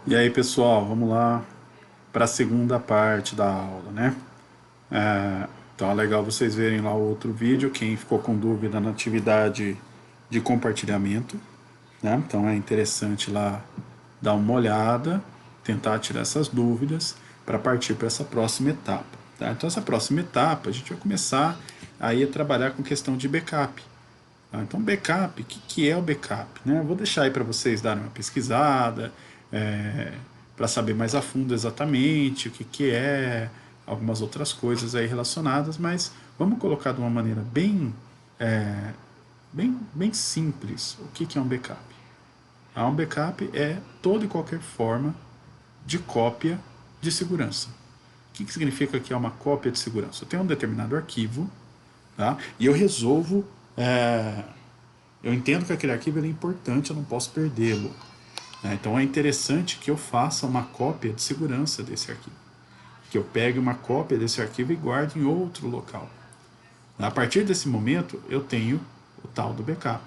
E aí, pessoal, vamos lá para a segunda parte da aula, né? Então é legal vocês verem lá o outro vídeo, quem ficou com dúvida na atividade de compartilhamento, né? Então é interessante lá dar uma olhada, tentar tirar essas dúvidas para partir para essa próxima etapa, tá? Então essa próxima etapa a gente vai começar aí a trabalhar com questão de backup. Tá? Então, backup, o que é o backup? Né? Eu vou deixar aí para vocês darem uma pesquisada, para saber mais a fundo exatamente o que é, algumas outras coisas aí relacionadas, mas vamos colocar de uma maneira bem simples o que é um backup. Um backup é toda e qualquer forma de cópia de segurança. O que significa que é uma cópia de segurança? Eu tenho um determinado arquivo, tá? E eu resolvo eu entendo que aquele arquivo é importante, eu não posso perdê-lo. Né? Então é interessante que eu faça uma cópia de segurança desse arquivo. Que eu pegue uma cópia desse arquivo e guarde em outro local. A partir desse momento, eu tenho o tal do backup.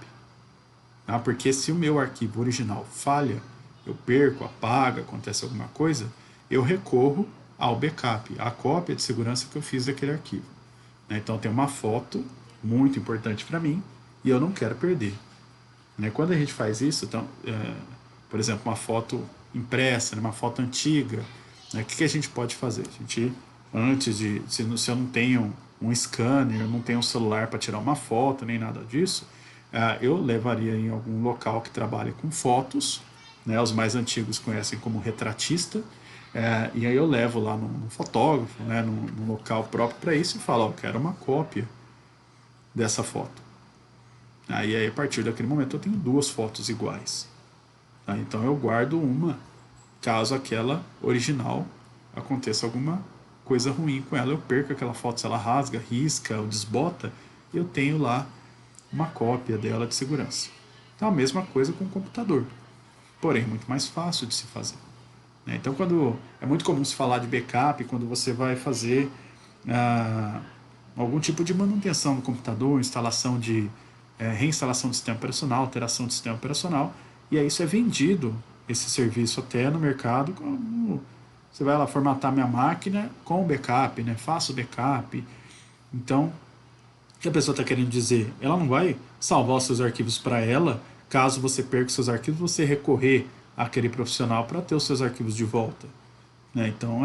Porque se o meu arquivo original falha, eu perco, apaga, acontece alguma coisa, eu recorro ao backup, à cópia de segurança que eu fiz daquele arquivo. Então tem uma foto muito importante para mim e eu não quero perder. Quando a gente faz isso, então, por exemplo, uma foto impressa, uma foto antiga, o que a gente pode fazer? A gente, antes de, se eu não tenho um scanner, eu não tenho um celular para tirar uma foto, nem nada disso, eu levaria em algum local que trabalhe com fotos, os mais antigos conhecem como retratista, e aí eu levo lá no fotógrafo, num local próprio para isso e falo, ó, eu quero uma cópia dessa foto. Aí a partir daquele momento eu tenho duas fotos iguais. Tá? Então eu guardo uma, caso aquela original aconteça alguma coisa ruim com ela, eu perco aquela foto, se ela rasga, risca ou desbota, eu tenho lá uma cópia dela de segurança. Então a mesma coisa com o computador, porém muito mais fácil de se fazer. Então quando é muito comum se falar de backup quando você vai fazer ah, algum tipo de manutenção no computador, instalação de reinstalação do sistema operacional, alteração do sistema operacional, e aí isso é vendido, esse serviço até no mercado, como você vai lá formatar minha máquina com o backup, faço o backup. Então, o que a pessoa está querendo dizer? Ela não vai salvar os seus arquivos para ela, caso você perca os seus arquivos, você recorrer àquele profissional para ter os seus arquivos de volta. Então,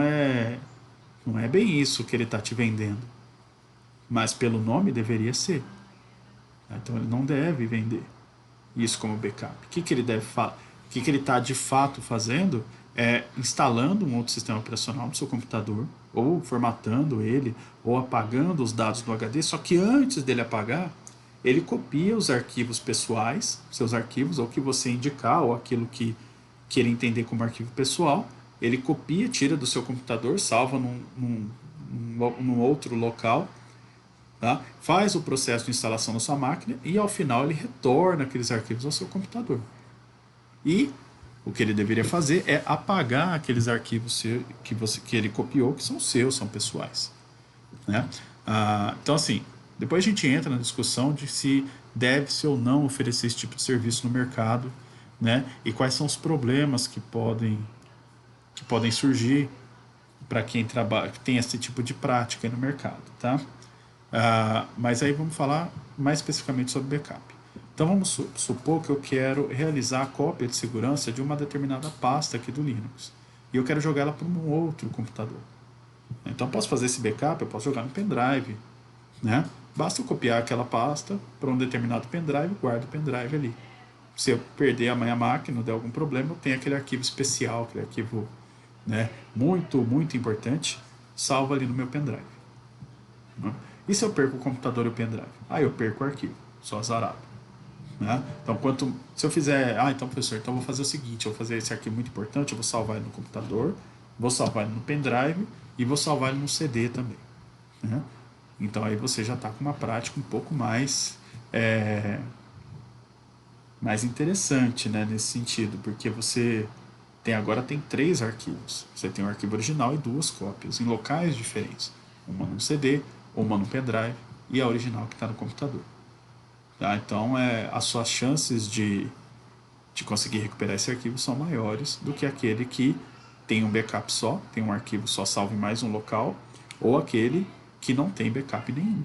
não é bem isso que ele está te vendendo, mas pelo nome deveria ser. Então ele não deve vender isso como backup. O que ele deve o que ele está de fato fazendo é instalando um outro sistema operacional no seu computador, ou formatando ele, ou apagando os dados do HD, só que antes dele apagar, ele copia os arquivos pessoais, seus arquivos, ou que você indicar, ou aquilo que ele entender como arquivo pessoal, ele copia, tira do seu computador, salva num outro local, tá? Faz o processo de instalação na sua máquina e ao final ele retorna aqueles arquivos ao seu computador. E o que ele deveria fazer é apagar aqueles arquivos que ele copiou, que são seus, são pessoais. Né? Então, assim, depois a gente entra na discussão de se deve-se ou não oferecer esse tipo de serviço no mercado, né? E quais são os problemas que podem surgir para quem trabalha, que tem esse tipo de prática no mercado, tá? Mas aí vamos falar mais especificamente sobre backup. Então vamos supor que eu quero realizar a cópia de segurança de uma determinada pasta aqui do Linux. E eu quero jogar ela para um outro computador. Então eu posso fazer esse backup, eu posso jogar no pendrive. Né? Basta eu copiar aquela pasta para um determinado pendrive, guardo o pendrive ali. Se eu perder a minha máquina, der algum problema, eu tenho aquele arquivo especial, aquele arquivo, muito importante, salvo ali no meu pendrive. Né? E se eu perco o computador e o pendrive? Aí eu perco o arquivo, sou azarado. Né? Então, se eu fizer, então professor, então eu vou fazer o seguinte, eu vou fazer esse arquivo muito importante, eu vou salvar ele no computador, vou salvar ele no pendrive e vou salvar ele no CD também. Né? Então aí você já está com uma prática um pouco mais interessante, né, nesse sentido, porque você agora tem três arquivos. Você tem um arquivo original e duas cópias em locais diferentes. Uma no CD, uma no pendrive e a original que está no computador. Tá? Então as suas chances de conseguir recuperar esse arquivo são maiores do que aquele que tem um backup só, tem um arquivo só salvo em mais um local, ou aquele que não tem backup nenhum.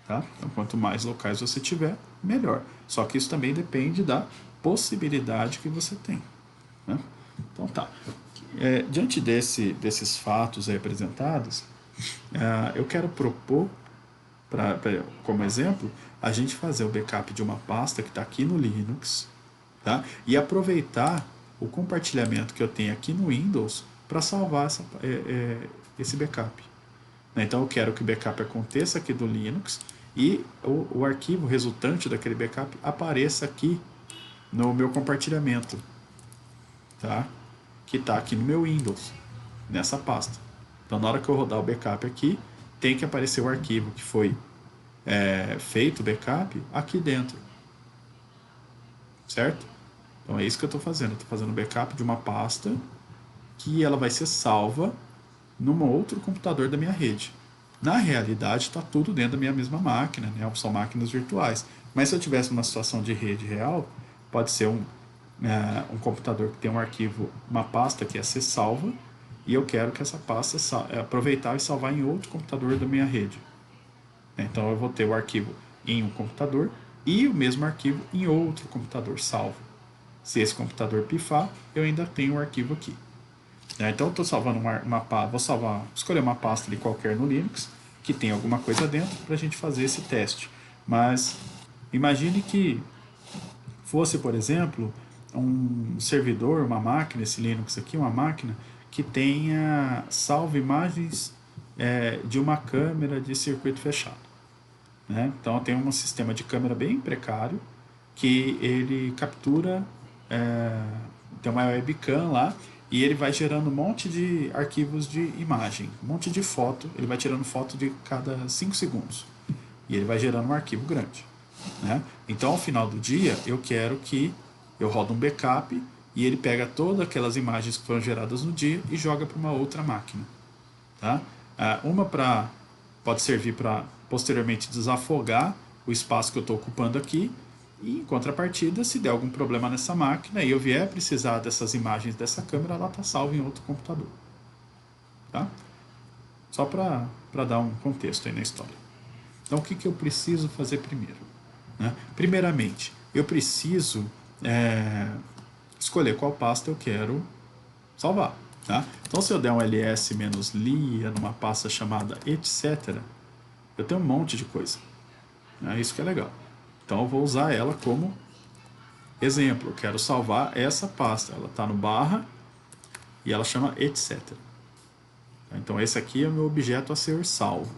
Tá? Então, quanto mais locais você tiver, melhor. Só que isso também depende da possibilidade que você tem. Né? Então tá. Diante desses fatos aí apresentados, eu quero propor, como exemplo, a gente fazer o backup de uma pasta que está aqui no Linux, tá? E aproveitar o compartilhamento que eu tenho aqui no Windows para salvar esse backup. Então eu quero que o backup aconteça aqui do Linux e o arquivo resultante daquele backup apareça aqui no meu compartilhamento, tá? Que está aqui no meu Windows, nessa pasta. Então na hora que eu rodar o backup aqui, tem que aparecer o arquivo que foi feito o backup aqui dentro, certo? Então é isso que eu estou fazendo. Eu estou fazendo backup de uma pasta que ela vai ser salva num outro computador da minha rede. Na realidade, está tudo dentro da minha mesma máquina, né? São máquinas virtuais. Mas se eu tivesse uma situação de rede real, pode ser um computador que tem um arquivo, uma pasta que ia ser salva, e eu quero que essa pasta aproveitar e salvar em outro computador da minha rede. Então eu vou ter o arquivo em um computador e o mesmo arquivo em outro computador salvo. Se esse computador pifar, eu ainda tenho o arquivo aqui. Então eu estou salvando vou escolher uma pasta de qualquer no Linux que tem alguma coisa dentro para a gente fazer esse teste. Mas imagine que fosse, por exemplo, um servidor, uma máquina, esse Linux aqui, uma máquina que tenha salvo imagens de uma câmera de circuito fechado. Né? Então tem um sistema de câmera bem precário que ele captura, tem uma webcam lá e ele vai gerando um monte de arquivos de imagem, um monte de foto, ele vai tirando foto de cada 5 segundos e ele vai gerando um arquivo grande. Né? Então ao final do dia eu quero que eu rodo um backup e ele pega todas aquelas imagens que foram geradas no dia e joga para uma outra máquina. Tá? Pode servir para posteriormente desafogar o espaço que eu estou ocupando aqui e em contrapartida, se der algum problema nessa máquina e eu vier precisar dessas imagens dessa câmera, ela está salva em outro computador. Tá? Só para dar um contexto aí na história. Então o que eu preciso fazer primeiro? Né? Primeiramente, eu preciso escolher qual pasta eu quero salvar. Tá? Então se eu der um ls-lia numa pasta chamada etc, eu tenho um monte de coisa. Isso que é legal. Então eu vou usar ela como exemplo. Eu quero salvar essa pasta. Ela está no barra e ela chama etc. Então esse aqui é o meu objeto a ser salvo.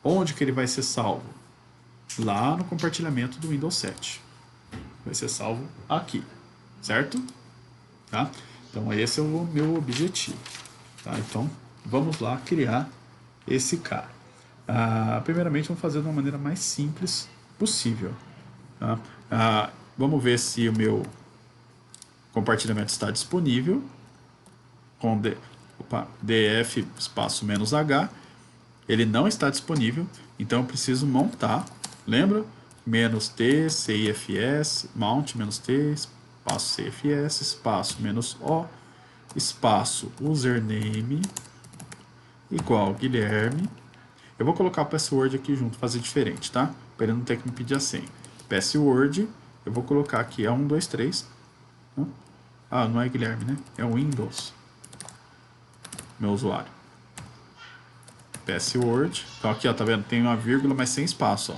Onde que ele vai ser salvo? Lá no compartilhamento do Windows 7. Vai ser salvo aqui. Certo? Tá? Então esse é o meu objetivo. Tá? Então vamos lá criar esse cara. Primeiramente vamos fazer de uma maneira mais simples possível. Tá? Vamos ver se o meu compartilhamento está disponível com df espaço "-h". Ele não está disponível, então eu preciso montar. Lembra? "-t cifs mount "-t espaço cfs espaço "-o espaço username igual Guilherme". Eu vou colocar o password aqui junto, fazer diferente, tá? Para ele não ter que me pedir a senha. Password, eu vou colocar aqui 123. Não é Guilherme, né? É o Windows. Meu usuário. Password. Então aqui, ó, tá vendo? Tem uma vírgula, mas sem espaço, ó.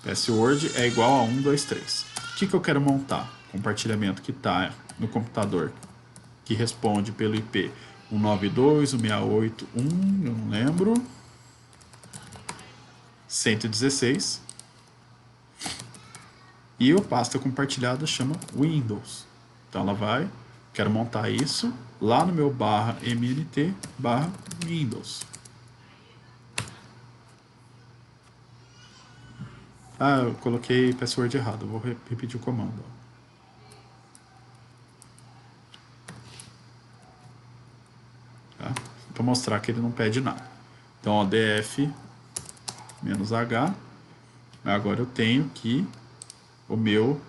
Password é igual a 123. O que eu quero montar? Compartilhamento que está no computador que responde pelo IP 192.168.1, eu não lembro, 116. E a pasta compartilhada chama Windows. Então ela vai, quero montar isso lá no meu /mnt /Windows. Eu coloquei password errado, vou repetir o comando. Tá? Para mostrar que ele não pede nada. Então, ó, df -h. Agora eu tenho que o meu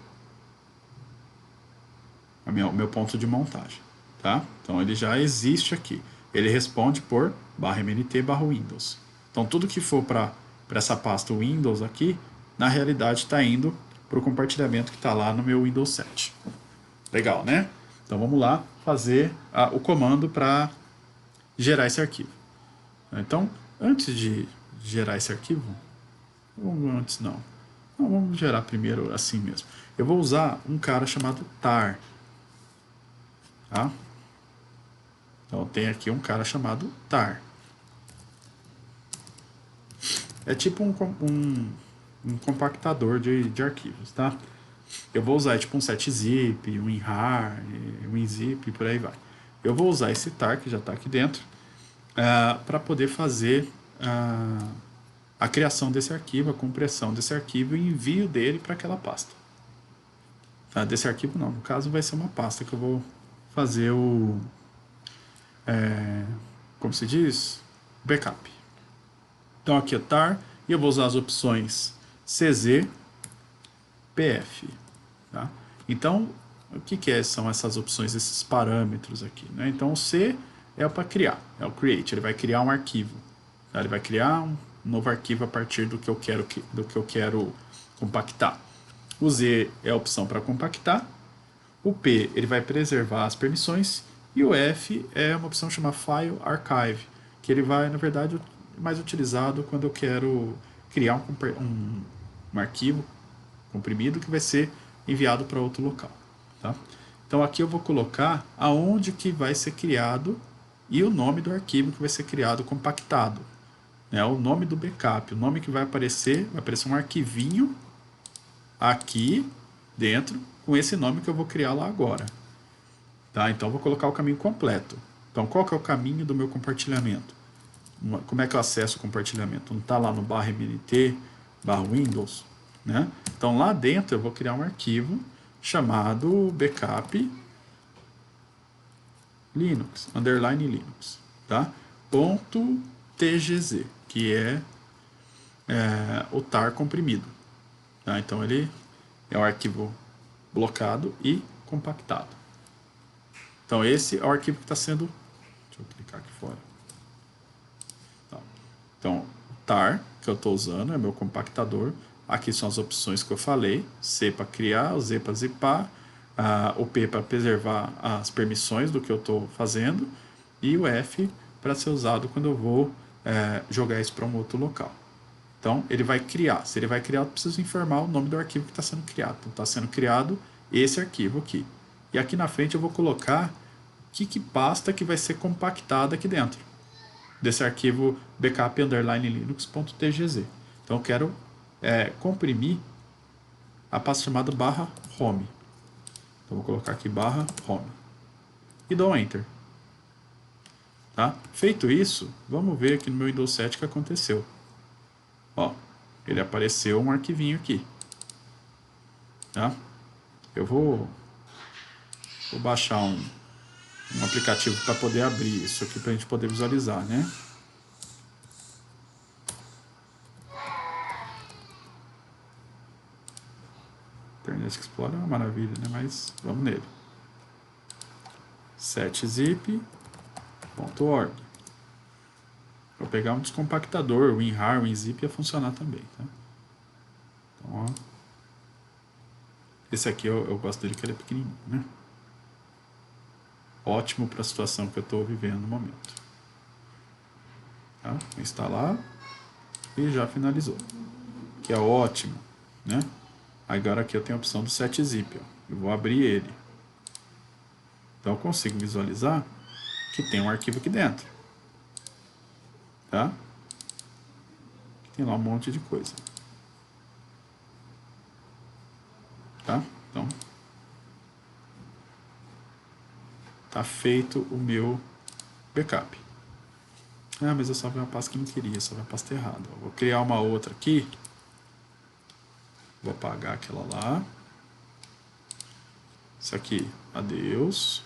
o meu ponto de montagem. Tá? Então ele já existe aqui. Ele responde por /mnt/windows. Então tudo que for para essa pasta Windows aqui, na realidade está indo para o compartilhamento que está lá no meu Windows 7. Legal, né? Então vamos lá fazer o comando para gerar esse arquivo. Então, antes de gerar esse arquivo, antes não, vamos gerar primeiro assim mesmo. Eu vou usar um cara chamado tar. Tá? Então tem aqui um cara chamado tar. É tipo um compactador de arquivos, tá? Eu vou usar tipo um 7-zip, um WinRAR, um WinZip e por aí vai. Eu vou usar esse tar que já está aqui dentro para poder fazer a criação desse arquivo, a compressão desse arquivo e o envio dele para aquela pasta. Tá? Desse arquivo não, no caso vai ser uma pasta que eu vou fazer como se diz? Backup. Então aqui é tar e eu vou usar as opções CZ, PF. Tá? Então, o que são essas opções, esses parâmetros aqui? Né? Então o C é para criar, é o create, ele vai criar um arquivo. Tá? Ele vai criar um novo arquivo a partir do que eu quero compactar. O Z é a opção para compactar. O P ele vai preservar as permissões. E o F é uma opção chamada File Archive, que ele vai, na verdade, mais utilizado quando eu quero criar um arquivo comprimido que vai ser enviado para outro local. Tá? Então aqui eu vou colocar aonde que vai ser criado e o nome do arquivo que vai ser criado compactado. Né? O nome do backup, o nome que vai aparecer um arquivinho aqui dentro com esse nome que eu vou criar lá agora. Tá? Então eu vou colocar o caminho completo. Então qual que é o caminho do meu compartilhamento? Como é que eu acesso o compartilhamento? Não está lá no /mnt/windows, né? Então lá dentro eu vou criar um arquivo chamado backup Linux, _Linux, tá? .tgz, que é o tar comprimido. Tá? Então ele é um arquivo blocado e compactado. Então esse é o arquivo que está sendo... Deixa eu clicar aqui fora. Tá. Então o tar que eu estou usando é meu compactador. Aqui são as opções que eu falei. C para criar, o Z para zipar, o P para preservar as permissões do que eu estou fazendo e o F para ser usado quando eu vou jogar isso para um outro local. Então ele vai criar. Se ele vai criar, eu preciso informar o nome do arquivo que está sendo criado. Então está sendo criado esse arquivo aqui. E aqui na frente eu vou colocar que pasta que vai ser compactada aqui dentro desse arquivo backup _linux.tgz. Então eu quero comprimir a pasta chamada /home. Então vou colocar aqui /home e dou Enter. Tá? Feito isso, vamos ver aqui no meu Windows 7 o que aconteceu. Ó, ele apareceu um arquivinho aqui. Tá? Eu vou baixar um aplicativo para poder abrir isso aqui para a gente poder visualizar, né? Internet Explorer é uma maravilha, né? Mas vamos nele. 7zip.org. Vou pegar um descompactador, WinRAR, WinZip ia funcionar também, tá? Então, ó. Esse aqui eu gosto dele que ele é pequenininho, né? Ótimo para a situação que eu estou vivendo no momento. Tá? Vou instalar e já finalizou. Que é ótimo, né? Agora aqui eu tenho a opção do 7zip, ó. Eu vou abrir ele. Então eu consigo visualizar que tem um arquivo aqui dentro. Tá? Tem lá um monte de coisa. Tá? Então tá feito o meu backup. Ah, mas eu salvei uma pasta que não queria, salvei a pasta errada. Vou criar uma outra aqui. Vou apagar aquela lá. Isso aqui, adeus.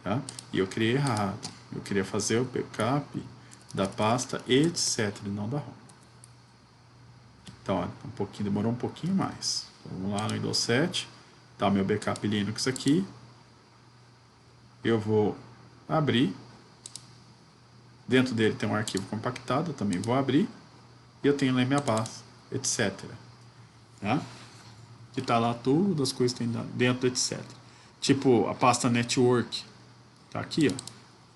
Tá? E eu criei errado. Eu queria fazer o backup da pasta etc, não da ROM. Então, ó, demorou um pouquinho mais. Então, vamos lá no Windows 7. Tá o meu backup Linux aqui. Eu vou abrir. Dentro dele tem um arquivo compactado, eu também vou abrir. E eu tenho lá minha base, etc. Tá? Que tá lá tudo, as coisas tem dentro, etc. Tipo, a pasta network. Tá aqui, ó.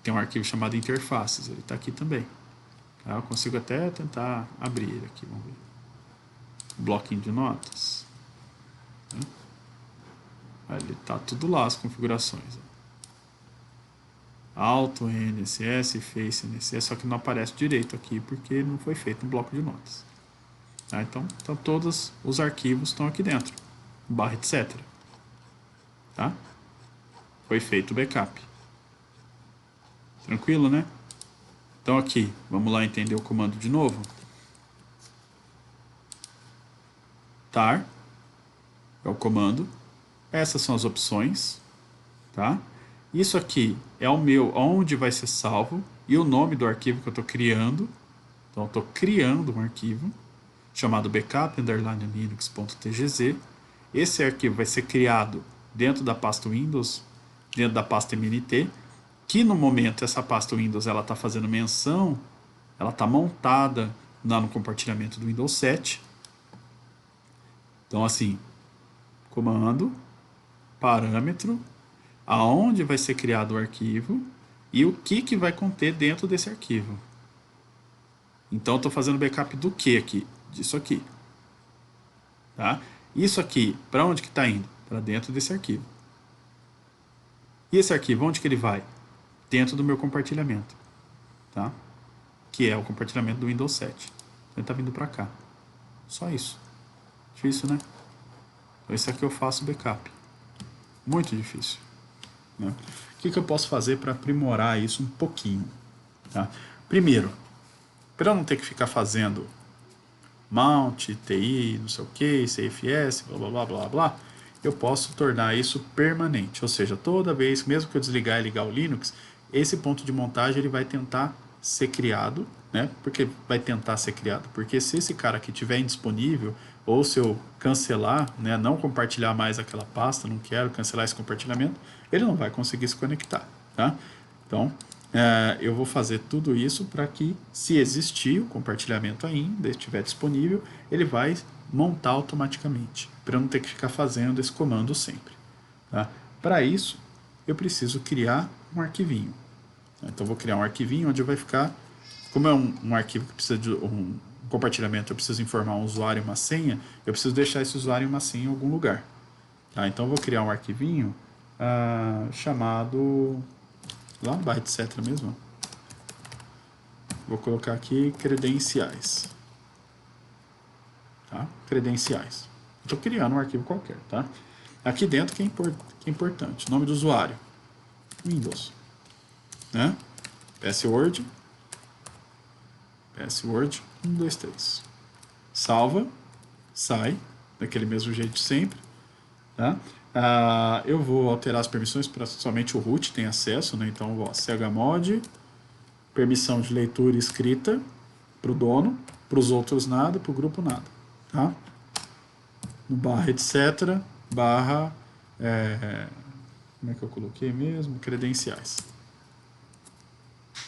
Tem um arquivo chamado interfaces, ele tá aqui também. Tá? Eu consigo até tentar abrir ele aqui, vamos ver. Bloquinho de notas. Ele tá tudo lá, as configurações. Auto, NSS, Face, NSS, só que não aparece direito aqui porque não foi feito um bloco de notas. Tá? Então, todos os arquivos estão aqui dentro, barra etc. Tá? Foi feito o backup. Tranquilo, né? Então aqui, vamos lá entender o comando de novo. Tar é o comando. Essas são as opções, tá? Isso aqui é o meu, onde vai ser salvo e o nome do arquivo que eu estou criando. Então eu estou criando um arquivo chamado backup_linux.tgz. Esse arquivo vai ser criado dentro da pasta Windows, dentro da pasta MNT, que no momento essa pasta Windows ela está fazendo menção, ela está montada lá no compartilhamento do Windows 7. Então assim, comando, parâmetro, aonde vai ser criado o arquivo e o que vai conter dentro desse arquivo. Então eu estou fazendo backup do que aqui? Disso aqui. Tá? Isso aqui, para onde que está indo? Para dentro desse arquivo. E esse arquivo, onde que ele vai? Dentro do meu compartilhamento. Tá? Que é o compartilhamento do Windows 7. Então ele está vindo para cá. Só isso. Difícil, né? Então isso aqui eu faço backup. Muito difícil. Né? O que eu posso fazer para aprimorar isso um pouquinho? Tá? Primeiro, para eu não ter que ficar fazendo mount, TI, não sei o que, CFS, blá blá blá blá blá, eu posso tornar isso permanente. Ou seja, toda vez, mesmo que eu desligar e ligar o Linux, esse ponto de montagem ele vai tentar ser criado, né? Porque vai tentar ser criado, porque se esse cara aqui estiver indisponível, ou se eu cancelar, né, não compartilhar mais aquela pasta, não quero cancelar esse compartilhamento, ele não vai conseguir se conectar, tá? Então, eu vou fazer tudo isso para que, se existir o compartilhamento ainda, estiver disponível, ele vai montar automaticamente, para eu não ter que ficar fazendo esse comando sempre. Tá? Para isso, eu preciso criar um arquivinho. Então, vou criar um arquivinho onde vai ficar, como é um arquivo que precisa de um compartilhamento, eu preciso informar um usuário e uma senha, eu preciso deixar esse usuário e uma senha em algum lugar. Tá? Então, eu vou criar um arquivinho chamado... lá no barra etc mesmo. Vou colocar aqui credenciais. Tá? Credenciais. Estou criando um arquivo qualquer, tá? Aqui dentro que é importante. Nome do usuário. Windows. Né? Password. Password 1, 2, 3. Salva. Sai. Daquele mesmo jeito de sempre. Tá? Eu vou alterar as permissões para somente o root tem acesso, né? Então, ó, chmod, permissão de leitura e escrita para o dono, para os outros nada, para o grupo nada. Tá? No barra etc, barra, como é que eu coloquei mesmo? Credenciais.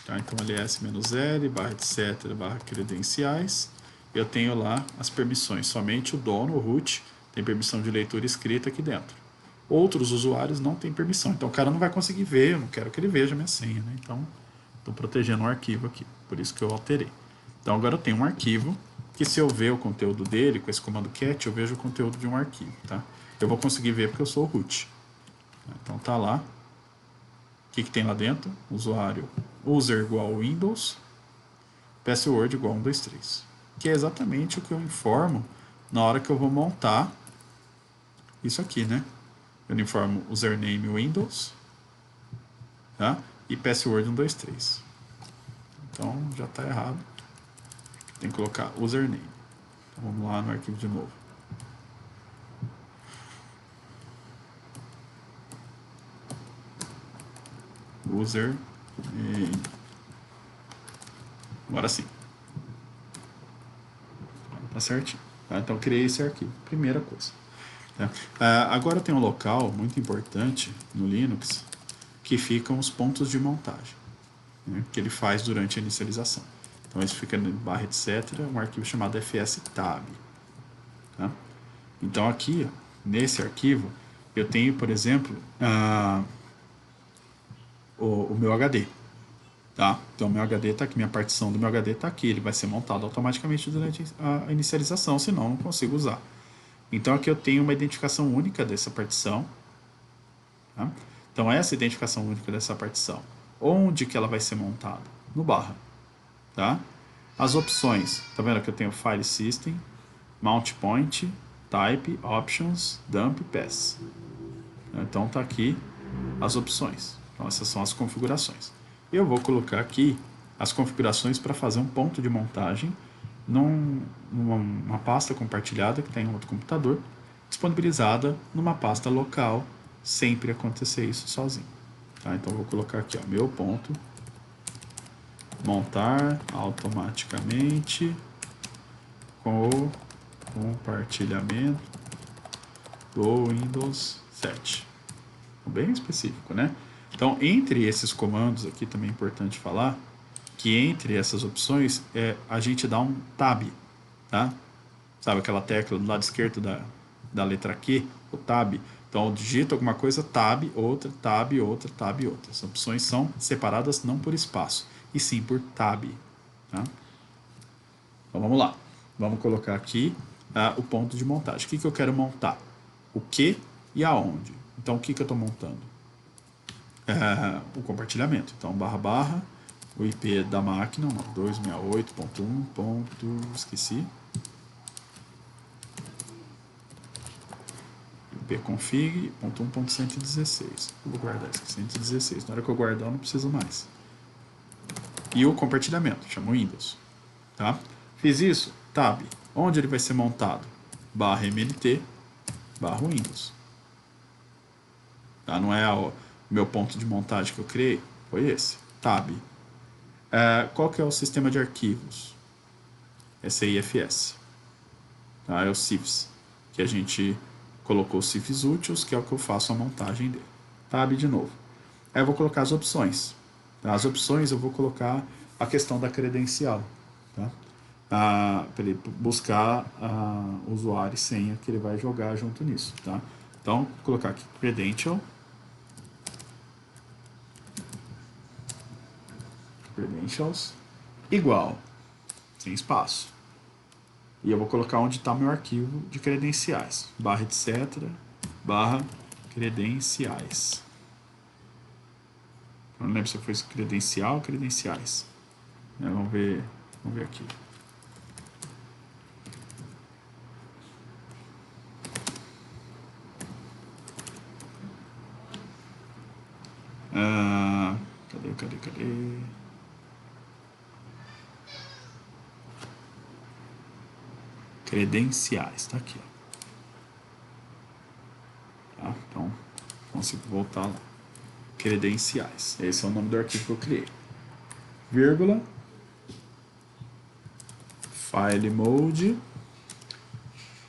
Tá? Então, ls-l, barra etc, barra credenciais. Eu tenho lá as permissões, somente o dono, o root, tem permissão de leitura e escrita aqui dentro. Outros usuários não têm permissão, então o cara não vai conseguir ver, eu não quero que ele veja a minha senha, né? Então, estou protegendo o arquivo aqui, por isso que eu alterei. Então agora eu tenho um arquivo, que se eu ver o conteúdo dele, com esse comando cat, eu vejo o conteúdo de um arquivo, tá? Eu vou conseguir ver porque eu sou o root. Então tá lá. O que tem lá dentro? Usuário user igual Windows, password igual 1, 2, 3. Que é exatamente o que eu informo na hora que eu vou montar isso aqui, né? Eu informo username Windows, tá? E password 1, 2, 3. Então já está errado. Tem que colocar username. Então vamos lá no arquivo de novo. Username. Agora sim. Tá certinho. Tá? Então criei esse arquivo. Primeira coisa. Tá? Agora tem um local muito importante no Linux que ficam os pontos de montagem, né, que ele faz durante a inicialização. Então isso fica no barra etc, um arquivo chamado fstab. Tá? Então aqui, ó, nesse arquivo, eu tenho, por exemplo, o meu HD. Tá? Então meu HD está aqui, minha partição do meu HD está aqui, ele vai ser montado automaticamente durante a inicialização, senão eu não consigo usar. Então aqui eu tenho uma identificação única dessa partição. Tá? Então essa identificação única dessa partição, onde que ela vai ser montada? No barra. Tá? As opções, tá vendo que eu tenho File System, Mount Point, Type, Options, Dump, Pass. Então tá aqui as opções. Então essas são as configurações. Eu vou colocar aqui as configurações para fazer um ponto de montagem numa pasta compartilhada que está em outro computador, disponibilizada numa pasta local, sempre acontecer isso sozinho. Tá? Então vou colocar aqui, ó, meu ponto, montar automaticamente com o compartilhamento do Windows 7. Bem específico, né? Então, entre esses comandos aqui, também é importante falar que entre essas opções a gente dá um tab, tá? Sabe aquela tecla do lado esquerdo da letra Q, o tab? Então, eu digito alguma coisa, tab, outra, tab, outra, tab, outra. As opções são separadas não por espaço, e sim por tab. Tá? Então, vamos lá. Vamos colocar aqui o ponto de montagem. O que eu quero montar? O que e aonde. Então, o que eu estou montando? O compartilhamento. Então, barra, o IP da máquina, 268.1. Esqueci. ipconfig, .1.116. Eu vou guardar isso aqui, 116. Na hora que eu guardar, eu não preciso mais. E o compartilhamento, chama Windows. Tá? Fiz isso, tab. Onde ele vai ser montado? Barra MNT, barra Windows. Tá? Não é o meu ponto de montagem que eu criei? Foi esse, tab. Qual que é o sistema de arquivos? SIFS. Tá? É o CIFS, que a gente colocou os CIFs úteis, que é o que eu faço a montagem dele. Tab de novo. Aí eu vou colocar as opções. Tá? As opções eu vou colocar a questão da credencial. Tá? Para ele buscar usuário e senha que ele vai jogar junto nisso. Tá? Então, vou colocar aqui credentials igual, sem espaço. E eu vou colocar onde está meu arquivo de credenciais. Barra etc. Barra credenciais. Eu não lembro se foi credencial ou credenciais. Vamos ver aqui. Cadê? Credenciais, tá aqui, ó. Tá? Então, consigo voltar lá. Credenciais. Esse é o nome do arquivo que eu criei. Vírgula. File mode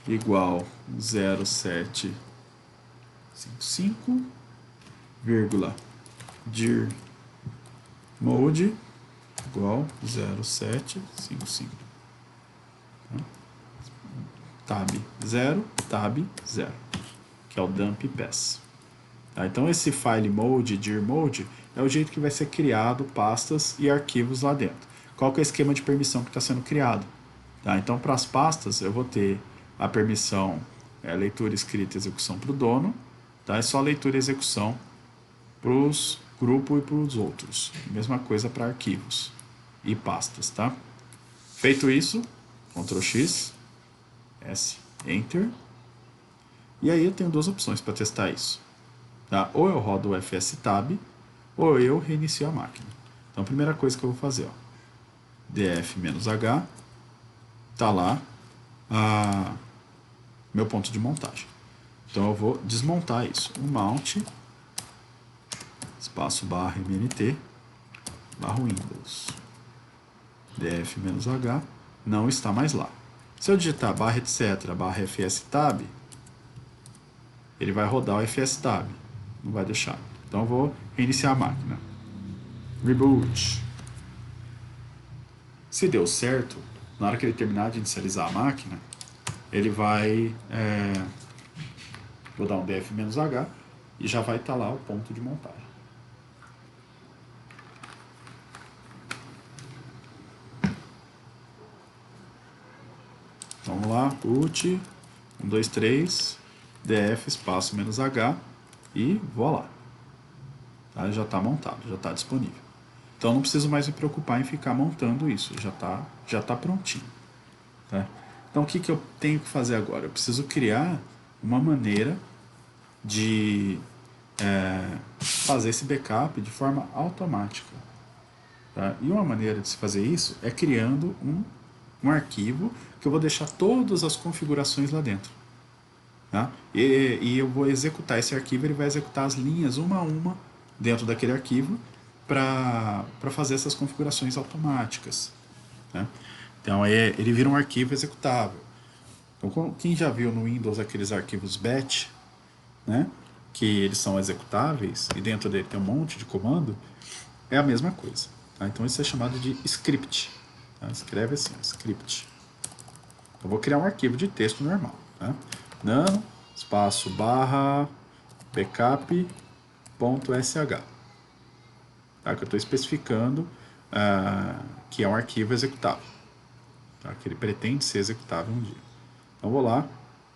igual 0755, vírgula, dir mode igual 0755. Tab 0, tab 0, que é o dump pass. Tá? Então esse file mode, dir mode, é o jeito que vai ser criado pastas e arquivos lá dentro. Qual que é o esquema de permissão que está sendo criado? Tá? Então, para as pastas, eu vou ter a permissão leitura, escrita e execução para o dono. Tá? É só leitura e execução para os grupos e para os outros. Mesma coisa para arquivos e pastas. Tá? Feito isso, Ctrl X, S, Enter. E aí eu tenho duas opções para testar isso. Tá? Ou eu rodo o fstab, ou eu reinicio a máquina. Então, a primeira coisa que eu vou fazer, ó, df-h, tá lá meu ponto de montagem. Então eu vou desmontar isso. O mount, espaço barra mnt, barra Windows. df-h não está mais lá. Se eu digitar barra etc, barra fstab, ele vai rodar o FSW, não vai deixar. Então eu vou reiniciar a máquina. Reboot. Se deu certo, na hora que ele terminar de inicializar a máquina, ele vai... vou dar um df-h e já vai estar lá o ponto de montagem. Vamos lá, boot, 1, 2, 3, df espaço "-h e voilá. Tá? Já está montado, já está disponível. Então não preciso mais me preocupar em ficar montando isso, já tá prontinho. Tá? Então o que eu tenho que fazer agora? Eu preciso criar uma maneira de fazer esse backup de forma automática. Tá? E uma maneira de se fazer isso é criando um arquivo que eu vou deixar todas as configurações lá dentro. Tá? E eu vou executar esse arquivo, ele vai executar as linhas uma a uma dentro daquele arquivo para fazer essas configurações automáticas. Tá? Então ele vira um arquivo executável. Então, quem já viu no Windows aqueles arquivos batch, né, que eles são executáveis e dentro dele tem um monte de comando, é a mesma coisa. Tá? Então isso é chamado de script. Tá? Escreve assim, script. Eu vou criar um arquivo de texto normal. Tá? Nano, espaço, barra, backup.sh. Tá? Que eu estou especificando que é um arquivo executável. Tá? Que ele pretende ser executável um dia. Então eu vou lá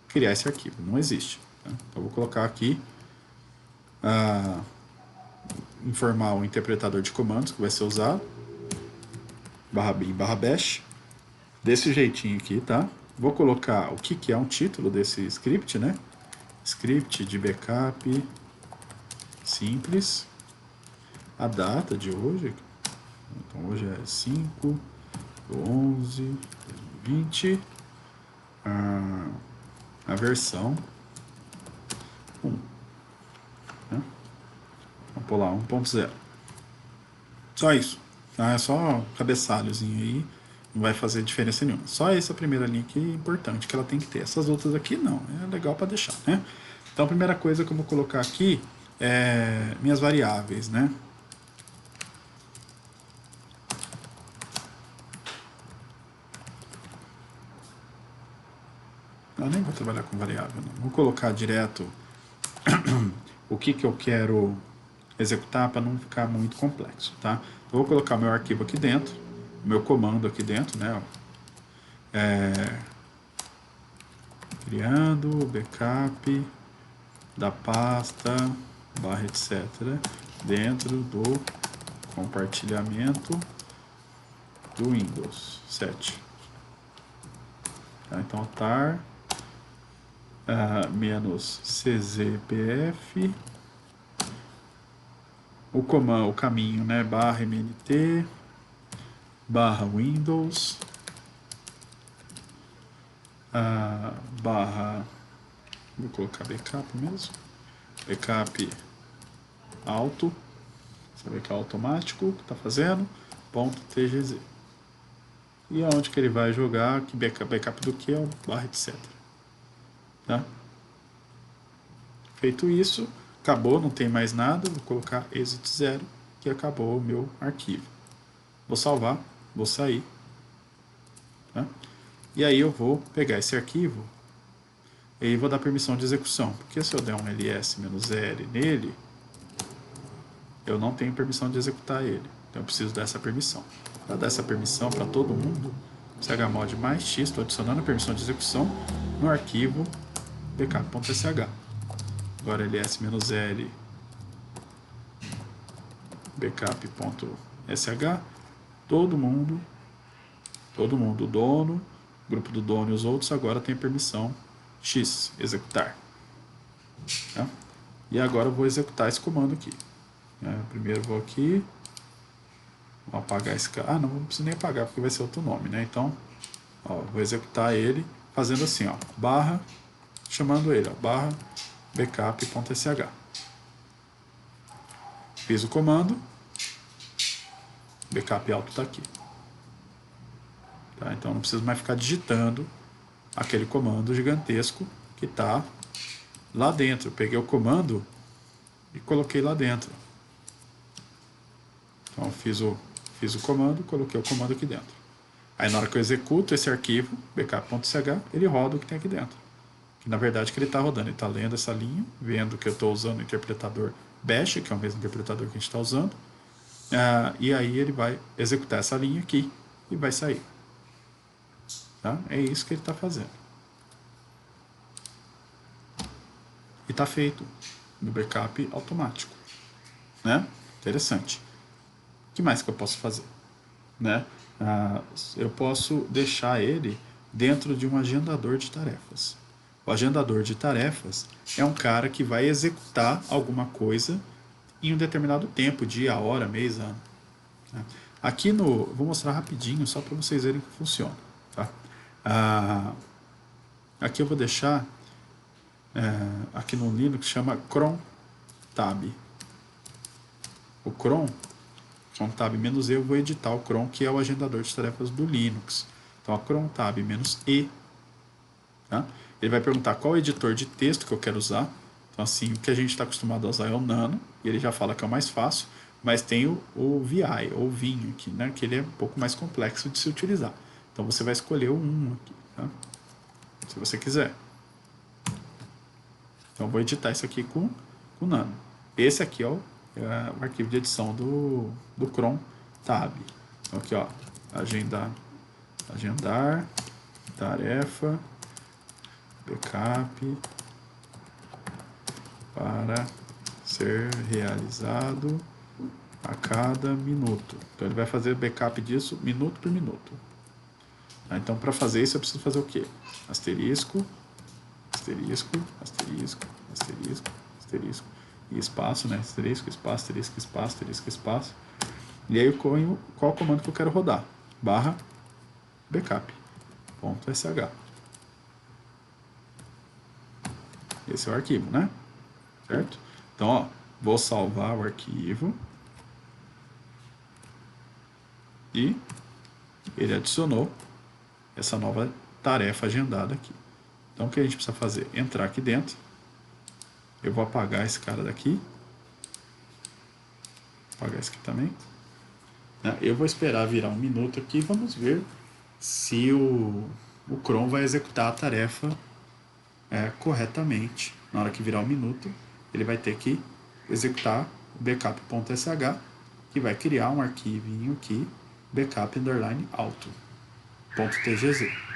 criar esse arquivo. Não existe. Tá? Então eu vou colocar aqui informar o interpretador de comandos que vai ser usado, /bin /bash, desse jeitinho aqui, tá? Vou colocar o que é um título desse script, né? Script de backup simples, a data de hoje, então hoje é 5/11/2020, a versão 1, né? Vamos pular 1.0. Só isso, tá? É só cabeçalhozinho aí, não vai fazer diferença nenhuma. Só essa primeira linha aqui é importante, que ela tem que ter. Essas outras aqui não, é legal para deixar, né? Então a primeira coisa que eu vou colocar aqui é minhas variáveis, né? Eu nem vou trabalhar com variável, não. Vou colocar direto o que eu quero executar para não ficar muito complexo, tá? Eu vou colocar meu arquivo aqui dentro, meu comando aqui dentro, né? Criando backup da pasta /etc dentro do compartilhamento do Windows 7. Tá? Então tar menos czpf, o comando, o caminho, né, /mnt /windows vou colocar backup mesmo, backup auto, sabe que é automático que está fazendo, .tgz. E aonde que ele vai jogar, que backup do que é o /etc. Tá? Feito isso, acabou, não tem mais nada, vou colocar exit 0, que acabou o meu arquivo. Vou salvar, vou sair. Tá? E aí eu vou pegar esse arquivo e vou dar permissão de execução. Porque se eu der um ls-l nele, eu não tenho permissão de executar ele. Então eu preciso dessa permissão. Para dar essa permissão para todo mundo, chmod mais x, estou adicionando a permissão de execução no arquivo backup.sh. Agora ls-l backup.sh, todo mundo, o dono, grupo do dono e os outros agora tem permissão x, executar. Tá? E agora eu vou executar esse comando aqui. Primeiro vou aqui, vou apagar esse cara. Não preciso nem apagar porque vai ser outro nome, né? Então, vou executar ele fazendo assim, barra, chamando ele, barra backup.sh. Fiz o comando, backup alto está aqui. Tá? Então não preciso mais ficar digitando aquele comando gigantesco que está lá dentro. Eu peguei o comando e coloquei lá dentro. Então, fiz o comando, coloquei o comando aqui dentro. Aí, na hora que eu executo esse arquivo, backup.ch, ele roda o que tem aqui dentro. Que, na verdade, que ele está rodando. Ele está lendo essa linha, vendo que eu estou usando o interpretador Bash, que é o mesmo interpretador que a gente está usando. E aí ele vai executar essa linha aqui e vai sair. Tá? É isso que ele está fazendo. E está feito no backup automático. Né? Interessante. O que mais que eu posso fazer? Né? Eu posso deixar ele dentro de um agendador de tarefas. O agendador de tarefas é um cara que vai executar alguma coisa em um determinado tempo, dia, hora, mês, ano. Né? Aqui vou mostrar rapidinho, só para vocês verem que funciona. Tá? Aqui eu vou deixar, aqui no Linux, chama cron tab. O cron tab "-e", eu vou editar o cron, que é o agendador de tarefas do Linux. Então, a cron tab "-e", tá? Ele vai perguntar qual editor de texto que eu quero usar. Então, assim, o que a gente está acostumado a usar é o Nano, e ele já fala que é o mais fácil, mas tem o VI, ou Vim aqui, né? Que ele é um pouco mais complexo de se utilizar. Então, você vai escolher o 1 aqui, tá? Se você quiser. Então, eu vou editar isso aqui com o Nano. Esse aqui é o arquivo de edição do cron tab. Então, aqui, ó, agendar, tarefa, backup para ser realizado a cada minuto. Então, ele vai fazer backup disso minuto por minuto. Tá? Então, para fazer isso, eu preciso fazer o quê? Asterisco, asterisco, asterisco, asterisco, asterisco, e espaço, né? Asterisco, espaço, asterisco, espaço, asterisco, espaço. E aí eu ponho qual comando que eu quero rodar. Barra backup.sh. Esse é o arquivo, né? Certo? Então, ó, vou salvar o arquivo. E ele adicionou essa nova tarefa agendada aqui. Então, o que a gente precisa fazer? Entrar aqui dentro. Eu vou apagar esse cara daqui. Apagar esse aqui também. Eu vou esperar virar 1 minuto aqui. Vamos ver se o cron vai executar a tarefa corretamente. Na hora que virar 1 minuto, ele vai ter que executar o backup.sh, que vai criar um arquivinho aqui, backup_auto.tgz.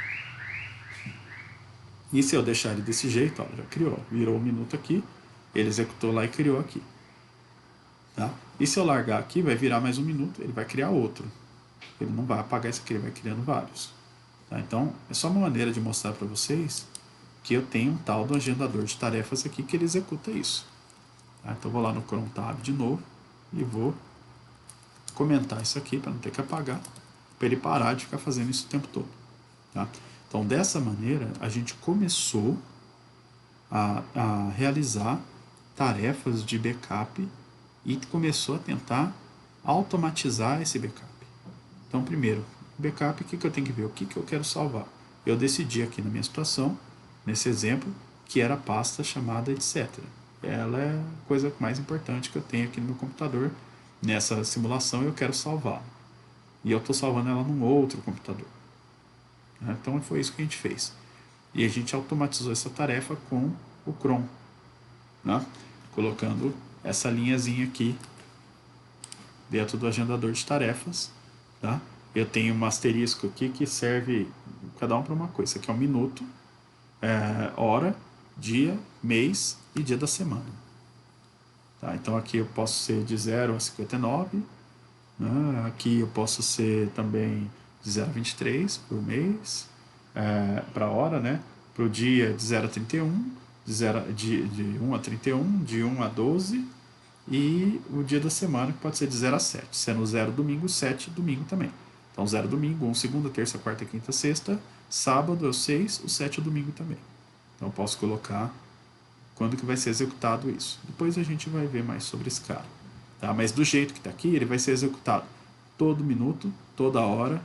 E se eu deixar ele desse jeito, ó, já criou, virou 1 minuto aqui, ele executou lá e criou aqui. Tá? E se eu largar aqui, vai virar mais 1 minuto, ele vai criar outro. Ele não vai apagar esse aqui, ele vai criando vários. Tá? Então, é só uma maneira de mostrar para vocês que eu tenho um tal do agendador de tarefas aqui que ele executa isso. Tá? Então, eu vou lá no cron tab de novo e vou comentar isso aqui para não ter que apagar, para ele parar de ficar fazendo isso o tempo todo. Tá? Então, dessa maneira, a gente começou a realizar tarefas de backup e começou a tentar automatizar esse backup. Então, primeiro, backup, o que eu tenho que ver? O que eu quero salvar? Eu decidi aqui na minha situação, nesse exemplo, que era a pasta chamada etc. Ela é a coisa mais importante que eu tenho aqui no meu computador. Nessa simulação eu quero salvar. E eu estou salvando ela num outro computador. Então foi isso que a gente fez. E a gente automatizou essa tarefa com o cron, né? Colocando essa linhazinha aqui dentro do agendador de tarefas. Tá? Eu tenho um asterisco aqui que serve cada um para uma coisa. Isso aqui é 1 minuto, hora, dia, mês e dia da semana. Tá? Então aqui eu posso ser de 0 a 59. Né? Aqui eu posso ser também de 0 a 23 por mês, para a hora, né? Para o dia de 0 a 31, de 1 a 31, de 1 a 12, e o dia da semana que pode ser de 0 a 7, sendo 0 domingo, 7 domingo também. Então 0 domingo, 1 segunda, terça, quarta, quinta, sexta, sábado é o 6, o 7 é o domingo também. Então eu posso colocar quando que vai ser executado isso. Depois a gente vai ver mais sobre esse cara. Tá? Mas do jeito que está aqui, ele vai ser executado todo minuto, toda hora,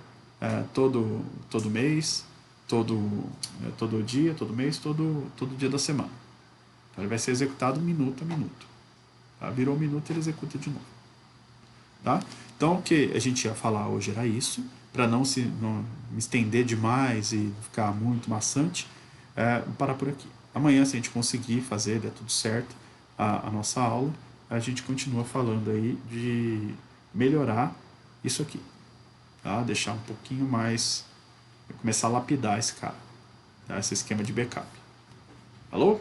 todo mês, todo dia, todo mês, todo dia da semana. Então ele vai ser executado minuto a minuto. Tá? Virou um minuto, ele executa de novo. Tá? Então o que a gente ia falar hoje era isso, para não me estender demais e ficar muito maçante, parar por aqui. Amanhã, se a gente conseguir fazer, der tudo certo, a nossa aula, a gente continua falando aí de melhorar isso aqui. Tá? Deixar um pouquinho mais, começar a lapidar esse cara, tá? Esse esquema de backup. Alô?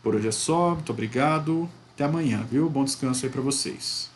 Por hoje é só, muito obrigado, até amanhã, viu? Bom descanso aí para vocês.